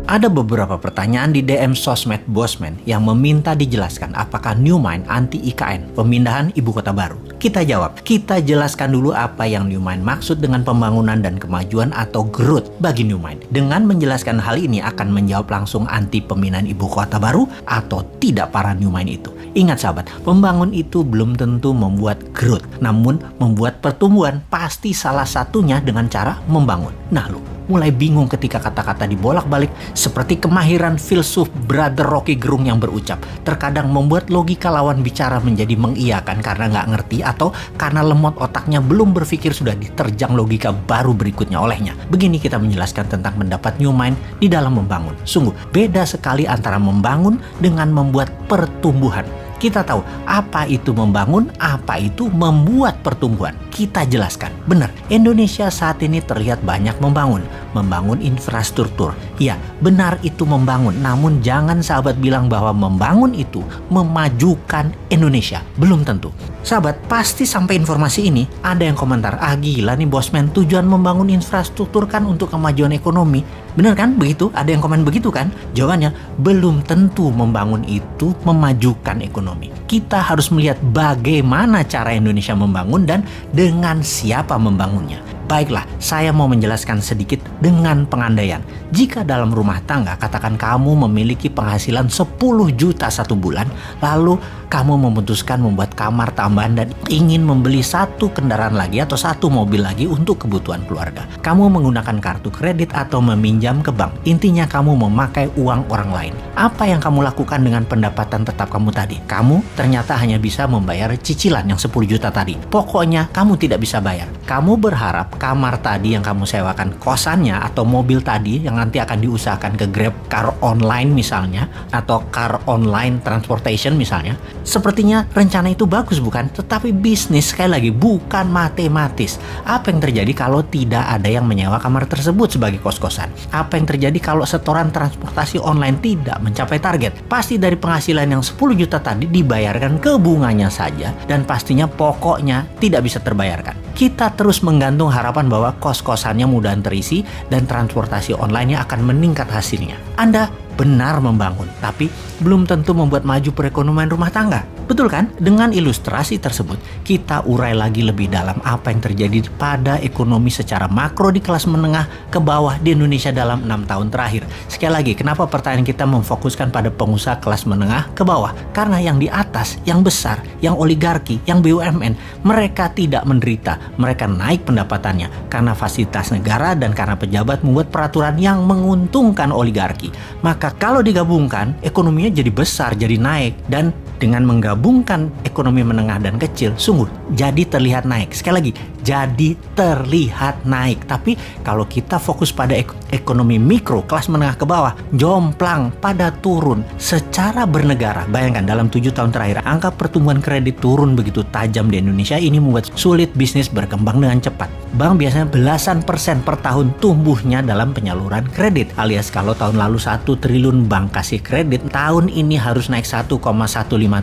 Ada beberapa pertanyaan di DM sosmed Bosman yang meminta dijelaskan apakah New Mind anti IKN, pemindahan ibu kota baru. Kita jawab, kita jelaskan dulu apa yang New Mind maksud dengan pembangunan dan kemajuan atau growth bagi New Mind. Dengan menjelaskan hal ini akan menjawab langsung anti pemindahan ibu kota baru atau tidak para New Mind itu. Ingat sahabat, membangun itu belum tentu membuat growth, namun membuat pertumbuhan pasti salah satunya dengan cara membangun. Nah lu, mulai bingung ketika kata-kata dibolak-balik seperti kemahiran filsuf Brother Rocky Gerung yang berucap terkadang membuat logika lawan bicara menjadi mengiyakan karena nggak ngerti atau karena lemot otaknya belum berpikir sudah diterjang logika baru berikutnya olehnya. Begini kita menjelaskan tentang pendapat New Mind di dalam membangun. Sungguh beda sekali antara membangun dengan membuat pertumbuhan. Kita tahu apa itu membangun, apa itu membuat pertumbuhan. Kita jelaskan. Benar, Indonesia saat ini terlihat banyak membangun infrastruktur. Ya, benar itu membangun. Namun jangan sahabat bilang bahwa membangun itu memajukan Indonesia. Belum tentu. Sahabat, pasti sampai informasi ini ada yang komentar, gila nih Bosman, tujuan membangun infrastruktur kan untuk kemajuan ekonomi. Benar kan? Begitu? Ada yang komen begitu kan? Jawabannya, belum tentu membangun itu memajukan ekonomi. Kita harus melihat bagaimana cara Indonesia membangun dan dengan siapa membangunnya. Baiklah, saya mau menjelaskan sedikit dengan pengandaian. Jika dalam rumah tangga, katakan kamu memiliki penghasilan 10 juta satu bulan, lalu kamu memutuskan membuat kamar tambahan dan ingin membeli satu kendaraan lagi atau satu mobil lagi untuk kebutuhan keluarga. Kamu menggunakan kartu kredit atau meminjam ke bank. Intinya kamu memakai uang orang lain. Apa yang kamu lakukan dengan pendapatan tetap kamu tadi? Kamu ternyata hanya bisa membayar cicilan yang 10 juta tadi. Pokoknya kamu tidak bisa bayar. Kamu berharap kamar tadi yang kamu sewakan, kosannya atau mobil tadi yang nanti akan diusahakan ke Grab Car Online misalnya, atau Car Online Transportation misalnya. Sepertinya rencana itu bagus bukan? Tetapi bisnis sekali lagi bukan matematis. Apa yang terjadi kalau tidak ada yang menyewa kamar tersebut sebagai kos-kosan? Apa yang terjadi kalau setoran transportasi online tidak mencapai target? Pasti dari penghasilan yang 10 juta tadi dibayarkan ke bunganya saja dan pastinya pokoknya tidak bisa terbayarkan. Kita terus menggantung harapan bahwa kos-kosannya mudah terisi dan transportasi online-nya akan meningkat hasilnya. Anda benar membangun, tapi belum tentu membuat maju perekonomian rumah tangga. Betul kan? Dengan ilustrasi tersebut, kita urai lagi lebih dalam apa yang terjadi pada ekonomi secara makro di kelas menengah ke bawah di Indonesia dalam 6 tahun terakhir. Sekali lagi, kenapa pertanyaan kita memfokuskan pada pengusaha kelas menengah ke bawah? Karena yang di atas, yang besar, yang oligarki, yang BUMN, mereka tidak menderita. Mereka naik pendapatannya karena fasilitas negara dan karena pejabat membuat peraturan yang menguntungkan oligarki. Maka kalau digabungkan, ekonominya jadi besar, jadi naik. Dan dengan menggabungkan ekonomi menengah dan kecil, sungguh jadi terlihat naik. Sekali lagi, jadi terlihat naik. Tapi kalau kita fokus pada ekonomi mikro, kelas menengah ke bawah, jomplang pada turun secara bernegara. Bayangkan dalam 7 tahun terakhir, angka pertumbuhan kredit turun begitu tajam di Indonesia. Ini membuat sulit bisnis berkembang dengan cepat. Bank biasanya belasan persen per tahun tumbuhnya dalam penyaluran kredit. Alias kalau tahun lalu 1 triliun bank kasih kredit, tahun ini harus naik 1,15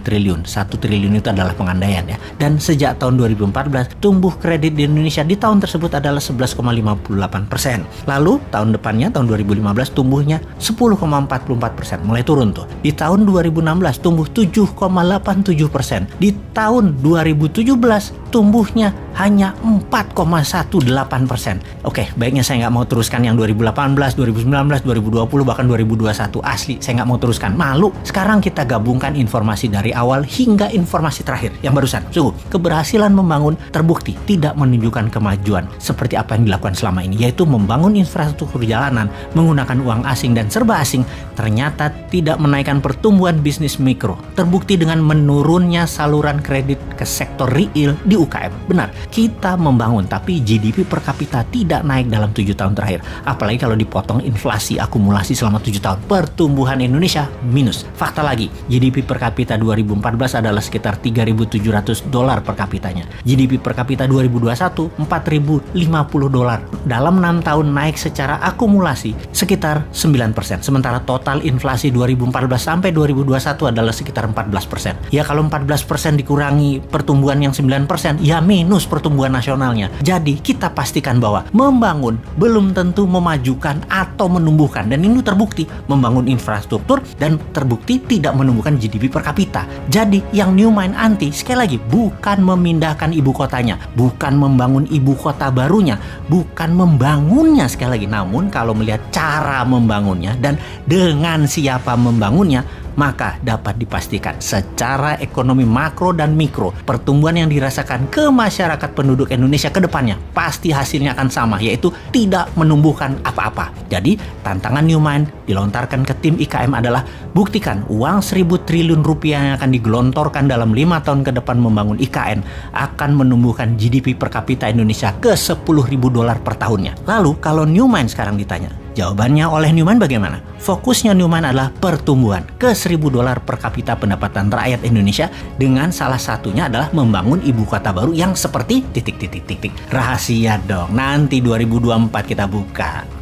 triliun. 1 triliun itu adalah pengandaian ya. Dan sejak tahun 2014, tumbuh kredit di Indonesia di tahun tersebut adalah 11,58%. Lalu tahun depannya, tahun 2015, tumbuhnya 10,44%. Mulai turun tuh. Di tahun 2016 tumbuh 7,87%. Di tahun 2017 tumbuhnya hanya 4,18%. Oke, baiknya saya nggak mau teruskan yang 2018, 2019, 2020, bahkan 2021. Asli, saya nggak mau teruskan. Malu. Sekarang kita gabungkan informasi dari awal hingga informasi terakhir yang barusan. Sungguh, keberhasilan membangun terbukti tidak menunjukkan kemajuan seperti apa yang dilakukan selama ini, yaitu membangun infrastruktur jalanan menggunakan uang asing dan serba asing, ternyata tidak menaikkan pertumbuhan bisnis mikro. Terbukti dengan menurunnya saluran kredit ke sektor real di UKM. Benar, kita membangun, tapi GDP per kapita tidak naik dalam 7 tahun terakhir. Apalagi kalau dipotong inflasi akumulasi selama 7 tahun. Pertumbuhan Indonesia minus. Fakta lagi, GDP per kapita 2014 adalah sekitar $3.700 per kapitanya. GDP per kapita 2021 $4.050. Dalam 6 tahun naik secara akumulasi sekitar 9%. Sementara total inflasi 2014 sampai 2021 adalah sekitar 14%. Ya kalau 14% dikurangi pertumbuhan yang 9%, 2% ya minus pertumbuhan nasionalnya. Jadi kita pastikan bahwa membangun belum tentu memajukan atau menumbuhkan. Dan ini terbukti membangun infrastruktur dan terbukti tidak menumbuhkan GDP per kapita. Jadi yang Newmind anti sekali lagi bukan memindahkan ibu kotanya, bukan membangun ibu kota barunya, bukan membangunnya sekali lagi. Namun kalau melihat cara membangunnya dan dengan siapa membangunnya, maka dapat dipastikan secara ekonomi makro dan mikro, pertumbuhan yang dirasakan ke masyarakat penduduk Indonesia ke depannya pasti hasilnya akan sama, yaitu tidak menumbuhkan apa-apa. Jadi tantangan Newmind dilontarkan ke tim IKM adalah buktikan uang 1.000 triliun rupiah yang akan digelontorkan dalam 5 tahun ke depan membangun IKN akan menumbuhkan GDP per kapita Indonesia ke $10.000 per tahunnya. Lalu kalau Newmind sekarang ditanya, jawabannya oleh Newmind bagaimana? Fokusnya Newmind adalah pertumbuhan ke $1.000 per kapita pendapatan rakyat Indonesia dengan salah satunya adalah membangun ibu kota baru yang seperti titik. Rahasia dong, nanti 2024 kita buka.